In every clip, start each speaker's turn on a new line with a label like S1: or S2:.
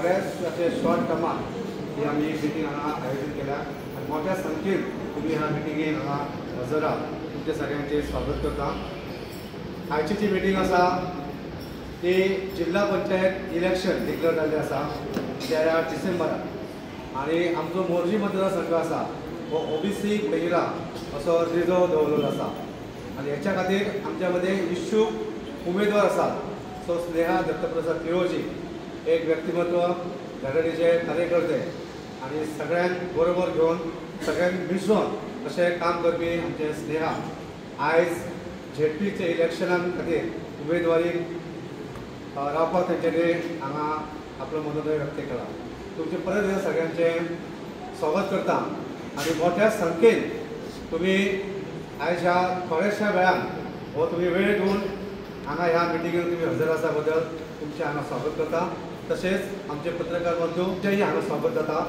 S1: बऱ्याच असे शॉर्ट टर्मात ही आम्ही मिटींग हांगा आयोजीत केल्या आणि मोठ्या संख्येन तुम्ही ह्या मिटिंगेक हांगा हजर राहा. तुमचे सगळ्यांचे स्वागत करता. आयची जी मिटींग आसा ती जिल्हा पंचायत इलेक्शन डिक्लेअर जाल्लें आसा 13 डिसेंबराक आणि आमचो मोर्जी मतदारसंघ आसा हो ओबीसी महिला असो रिजर्व दवरलेलो आसा आणि ह्याच्या खातीर आमच्या मदें इच्छूक उमेदवार आसात. सो स्नेहा दत्तप्रसाद तिरोजी एक व्यक्तिमत्व, घडणीचे कार्यकर्ते आणि सगळ्यांक बरोबर घेवन सगळ्यांक मिसळून अशें काम करपी आमचे स्नेहा आयज झेडपीचे इलेक्शनां खातीर उमेदवारीक रावपाक तेंच्यांनी हांगा आपलो मनोदय व्यक्त केला. तुमचे परत एकदा सगळ्यांचे स्वागत करता आणि मोठ्या संख्येन तुम्ही आयज ह्या थोड्याशा वेळान हो तुम्ही वेळ घेवन हांगा ह्या मिटिंगेक तुम्ही हजर आसा बद्दल तुमचे हांगा स्वागत करता. तशेंच आमचे पत्रकार बंधूंचेय हांगा स्वागत जाता.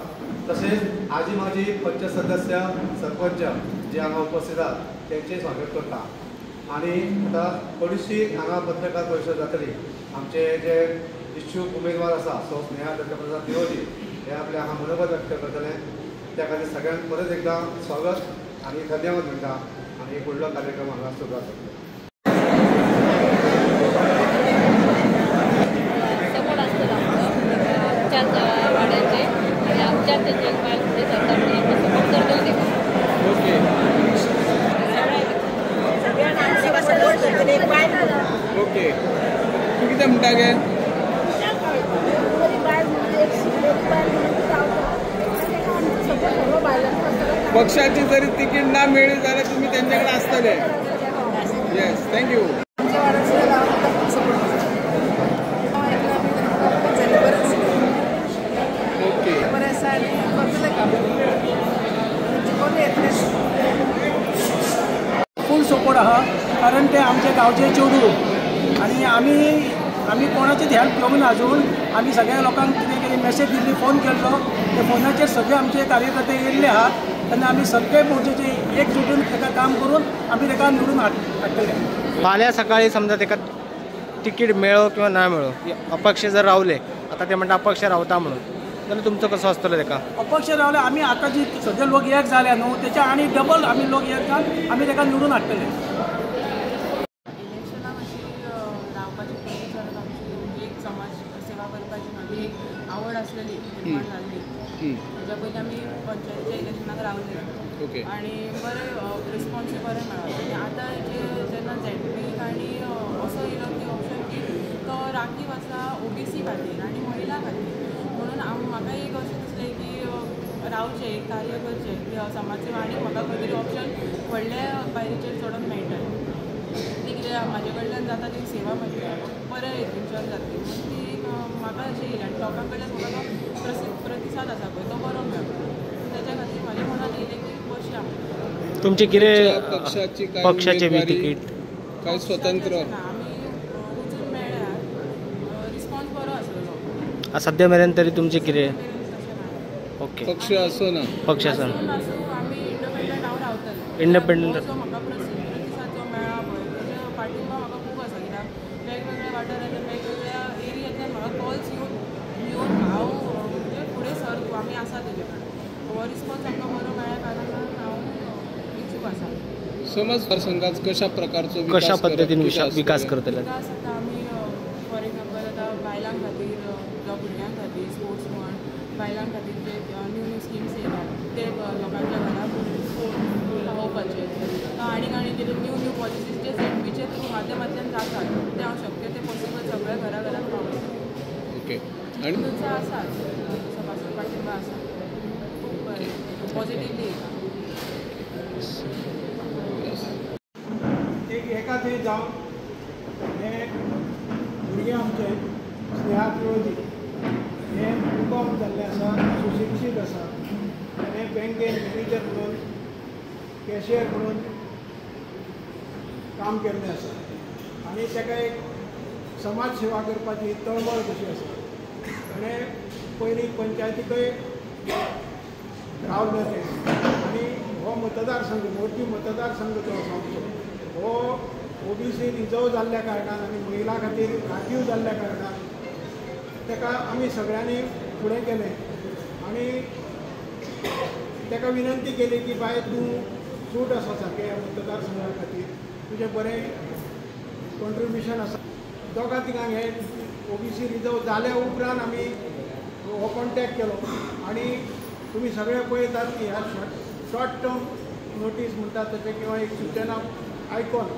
S1: तशेंच आजी माजी पंच सदस्य सरपंच जे हांगा उपस्थित आहात तेंचेय स्वागत करता. आणि आतां थोडीशी हांगा पत्रकार परिशद जातली. आमचे जे इच्छूक उमेदवार आसा सो स्नेहा दत्तप्रसाद तिरोजी हे आपले हांगा मनोगत व्यक्त करतले. त्या खातीर सगळ्यांक परत एकदा स्वागत आणि धन्यवाद म्हणटा आणि एक व्हडलो कार्यक्रम हांगा सुरवात जातलो.
S2: ओके तू कितें म्हणटा गे? पक्षाची जरी तिकीट ना मेळ्ळी जाल्यार तुम्ही त्यांच्या कडेन आसतले. Yes, thank you. ओके
S3: फुल सपोर्ट आहा कारण ते आमचे गांवचे चेडू आणि आम्ही कोणाचेच हेल्प घेवंक ना अजून. आम्ही सगळ्या लोकांक कितें कितें मेसेज दिल्ली, फोन केल्लो, ते फोनाचेर सगळे आमचे कार्यकर्ते येयल्ले आहात तेन्ना आमी सगळे मोर्चेचे एकजुटून तेका काम करून आमी तेका निवडून हाडटले.
S4: फाल्यां सकाळी समजा तेका तिकीट मेळ्ळो किंवा ना मेळ्ळो, अपक्ष जर रावले, आता ते म्हणटा अपक्ष रावता म्हणून, जाल्यार तुमचो कसो आसतलो तेका?
S3: अपक्ष रावले आमी आतां जी सद्या लोक एक जाल्या न्हू तेच्या आनी डबल आमी लोक एक जावन आमी तेका निवडून हाडटले.
S5: आवड असलेली निर्माण झाली. त्याच्या पयलीं आमी पंचायतीच्या इलेक्शनाक रावले आणि बरें रिस्पॉन्सूय बरें मेळ्ळो. आनी आतां जेन्ना झेडपीक आनी असो येयलो की ऑप्शन की तो राखीव आसा ओबीसी खातीर आनी महिला खातीर, म्हणून म्हाका एक अशें दिसलें की रावचें, कार्य करचें की समाजसेवा आनी म्हाका खंय तरी ऑप्शन व्हडल्या पायरीचेर चडोवंक मेळटलें. ती कितें म्हाजे कडल्यान जाता ती सेवा म्हजी बऱ्या हेतूंच्यान जातली ती म्हाका अशें येयलें आनी लोकां कडल्यान म्हाका तो प्रतिसाद आसा पळय तो बरो मेळ्ळो. त्याच्या खातीर म्हाज्या मनांत येयलें की बसया.
S4: तुमची कितें पक्षाचे बी तिकीट
S2: काय स्वतंत्र
S5: आमी वचून मेळ्ळ्यार रिस्पॉन्स बरो आसलो.
S4: सद्या मेरेन तरी तुमचे कितें? ओके,
S2: पक्ष असो ना
S4: पक्ष आसा
S5: आमी इंडिपेंडंट हांव रावतले.
S4: इंडिपेंडंट
S5: म्हाका प्रतिसाद जो मेळ्ळा पळय तेजो पाठिंबा म्हाका खूब आसा. कित्याक वेगवेगळ्या वाठारांतल्यान वेगवेगळ्या एरियांतल्यान म्हाका कॉल्स येवन हांव म्हणजे फुडें सर आमी आसा तेजे कडेन. हो रिस्पॉन्स आमकां बरो मेळ्ळ्या कारणान हांव इच्छूक आसा.
S2: समज संघात कशा प्रकारचो
S4: कशा पद्दतीन विकास करतले?
S5: विकास आतां आमी फॉर एग्जाम्पल आतां बायलां खातीर किंवा भुरग्यां खातीर स्पोर्ट्स म्हण, बायलां खातीर जे न्यू न्यू स्किम्स येयल्यात ते लोकांच्या घरा पावोवपाचे आनी कितें न्यू न्यू पॉलिसीज जे झेडपीचे थ्रू माध्यमांतल्यान जातात ते हांव शक्य ते पॉसिबल सगळ्या घराघरांत पावयता.
S2: ओके आनी
S5: तुमचो आसा सभासद पाठिंबा आसा खूब बरें पॉझिटिव्हली येता.
S3: एका थंय जावन हे भुरगे आमचे स्नेहा तिरोजी हे बीकॉम जाल्ले आसा, सुशिक्षीत आसा. ताणें बँकेन मॅनेजर म्हणून, कॅशियर म्हणून काम केल्लें आसा आनी ताका एक समाज सेवा करपाची तळमळ कशी आसा. ताणें पयलीं पंचायतीकय रावले तें आनी हो मतदारसंघ मोर्जी मतदारसंघ जो आसा आमचो हो ओबीसी रिजर्व जाल्ल्या कारणान आनी महिला खातीर राखीव जाल्ल्या कारणान ताका आमी सगळ्यांनी फुडें केलें आनी ताका विनंती केली की बाय तूं सूट आसा सारकें ह्या मतदारसंघा खातीर तुजें बरें कॉन्ट्रिब्युशन आसा दोगां तिगांक हे ओबीसी रिजर्व जाल्या उपरांत आमी हो कॉन्टॅक्ट केलो आनी तुमी सगळे पळयतात की ह्या शॉर्ट टर्म नोटीस म्हणटात तशें किंवा एक सूचना आयकून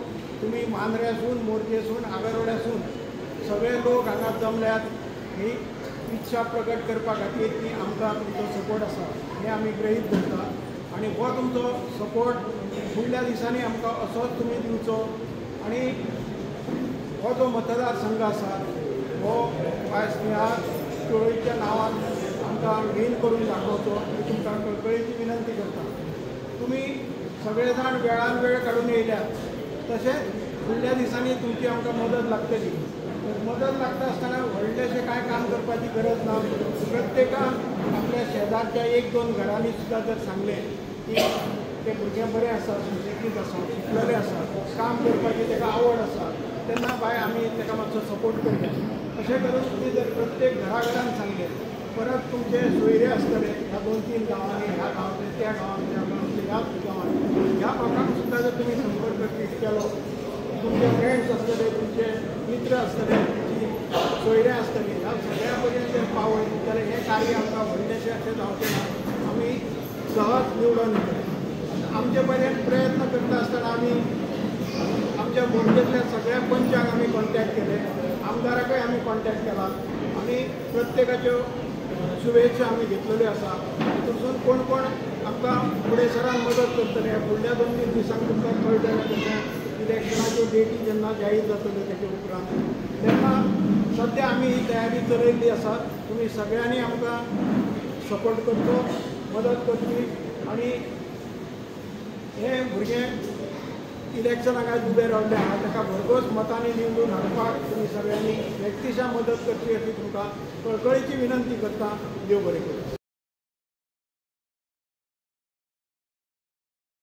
S3: तुमी मांद्र्यासून मोरजेसून आगरवाड्यासून सगळे लोक हांगा जमल्यात ही इच्छा प्रकट करपा खातीर की आमकां तुमचो सपोर्ट आसा हें आमी गृहीत धरता आनी हो तुमचो सपोर्ट फुडल्या दिसांनी आमकां असोच तुमी दिवचो आनी हो जो मतदारसंघ आसा हो आयज ह्या चळवळीच्या नांवान आमकां गेन करून दाखोवचो ही तुमकां कळकळीची विनंती करता तुमी सगळे जाण वेळान वेळ काडून येयल्यात तशेंच फुडल्या दिसांनी तुमची आमकां मदत लागतली मदत लागता आसतना व्हडलेशें कांय काम करपाची गरज ना प्रत्येकान आपल्या शेजारच्या एक दोन घरांनी सुद्दां जर सांगलें की ते भुरगें बरें आसा सुशिक्षीत आसा शिकलेले आसा काम करपाची ताका आवड आसा तेन्ना बाय आमी ताका मातसो सपोर्ट करया अशें करून तुमी जर प्रत्येक घराघरान सांगलें परत तुमचे सोयरे आसतले ह्या 2-3 गांवांनी ह्या गांवांतले त्या गांवांतले ह्या गांवांतले ह्या गांवांनी ह्या लोकांक सुद्दां जर तुमी संपर्क केलो तुमचे फ्रेंड्स आसतले तुमचे मित्र आसतले तुमची सोयरे आसतली ह्या सगळ्या पर्यंत जर पावय जाल्यार हें कार्य आमकां व्हडलेशें अशें जावचें ना आमी सहज निवडून येतले आमचे पर्यंत प्रयत्न करता आसतना आमी आमच्या मोरजेंतल्या सगळ्या पंचांक आमी कॉन्टॅक्ट केले आमदाराकय आमी कॉन्टॅक्ट केला आनी प्रत्येकाच्यो शुभेच्छा आमी घेतलेल्यो आसा तातूंतसून कोण कोण आमकां फुडें सरान मदत करतले फुडल्या 2-3 दिसांक तुमकां कळटलें तशें इलेक्शनाच्यो डेटी जेन्ना जाहीर जातल्यो तेचे उपरांत तेन्ना सद्या आमी ही तयारी चलयल्ली आसा तुमी सगळ्यांनी आमकां सपोर्ट करचो मदत करची आनी हे भुरगें इलेक्शनाक आयज उबें रावल्लें आहा ताका भरघोस मतांनी निवडून हाडपाक तुमी सगळ्यांनी व्यक्तिशा मदत करची अशी तुमकां कळकळीची विनंती करता देव बरें करूं